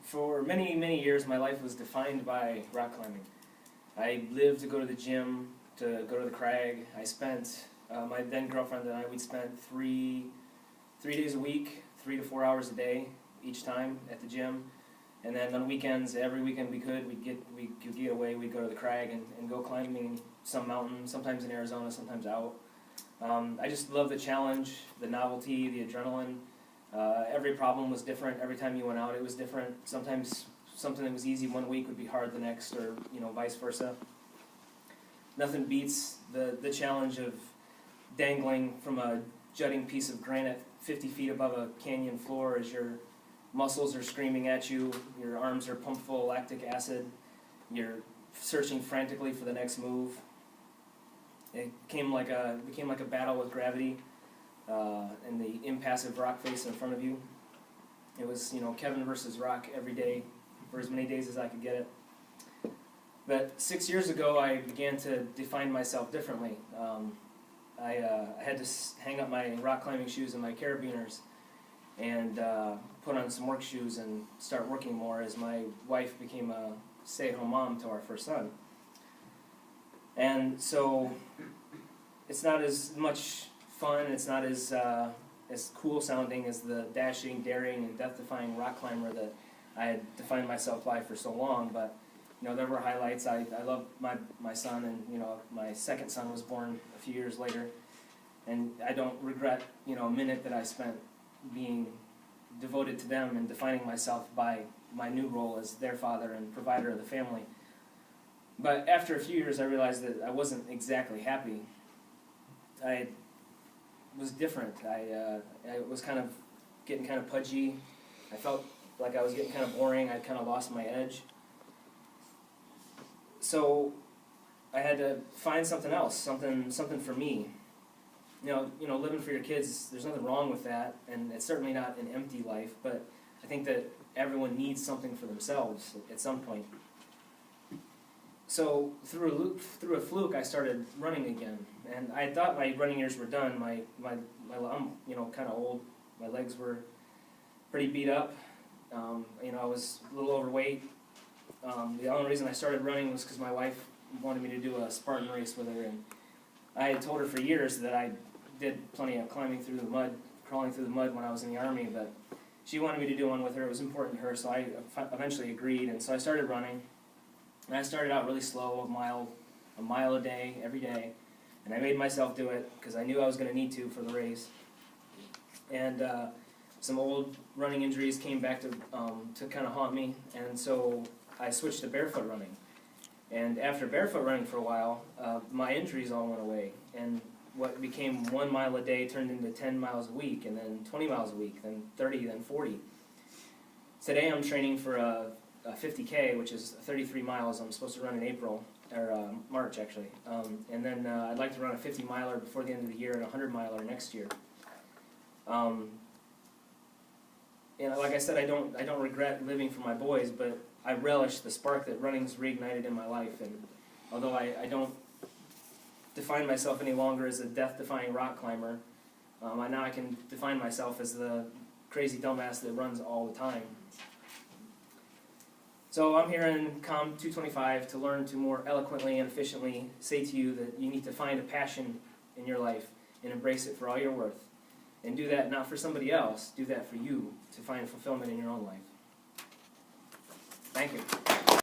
For many, many years, my life was defined by rock climbing. I lived to go to the gym, to go to the crag. I spent, my then girlfriend and I, we'd spend three days a week, 3 to 4 hours a day each time at the gym. And then on weekends, every weekend we could get away, we'd go to the crag and go climbing some mountain, sometimes in Arizona, sometimes out. I just love the challenge, the novelty, the adrenaline. Every problem was different. Every time you went out, it was different. Sometimes something that was easy one week would be hard the next, or vice versa. Nothing beats the challenge of dangling from a jutting piece of granite 50 feet above a canyon floor as your muscles are screaming at you, your arms are pumped full of lactic acid, you're searching frantically for the next move. It became like a battle with gravity and the impassive rock face in front of you. It was, Kevin versus rock every day for as many days as I could get it. But 6 years ago, I began to define myself differently. I had to hang up my rock climbing shoes and my carabiners and put on some work shoes and start working more as my wife became a stay-at-home mom to our first son. And so it's not as much fun, it's not as cool sounding as the dashing, daring, and death-defying rock climber that I had defined myself by for so long, but there were highlights. I love my son, and my second son was born a few years later, and I don't regret a minute that I spent being devoted to them and defining myself by my new role as their father and provider of the family. But after a few years, I realized that I wasn't exactly happy. I was different. I was getting kind of pudgy. I felt like I was getting kind of boring. I'd kind of lost my edge. So I had to find something else, something for me. Living for your kids, there's nothing wrong with that, and it's certainly not an empty life, but I think that everyone needs something for themselves at some point. So through a fluke, I started running again, and I thought my running years were done. I'm kind of old. My legs were pretty beat up. I was a little overweight. The only reason I started running was because my wife wanted me to do a Spartan race with her, and I had told her for years that I did plenty of crawling through the mud when I was in the Army, but she wanted me to do one with her. It was important to her, so I eventually agreed, and so I started running. And I started out really slow, a mile a day, every day, and I made myself do it because I knew I was going to need to for the race. And some old running injuries came back to kind of haunt me, and so I switched to barefoot running. And after barefoot running for a while, my injuries all went away, and what became 1 mile a day turned into 10 miles a week, and then 20 miles a week, then 30, then 40. Today I'm training for a 50K, which is 33 miles. I'm supposed to run in April, or March actually, and then I'd like to run a 50-miler before the end of the year and a 100-miler next year. Like I said, I don't regret living for my boys, but I relish the spark that running's reignited in my life. And although I don't define myself any longer as a death-defying rock climber, now I can define myself as the crazy dumbass that runs all the time. So I'm here in COM 225 to learn to more eloquently and efficiently say to you that you need to find a passion in your life and embrace it for all you're worth. And do that not for somebody else, do that for you to find fulfillment in your own life. Thank you.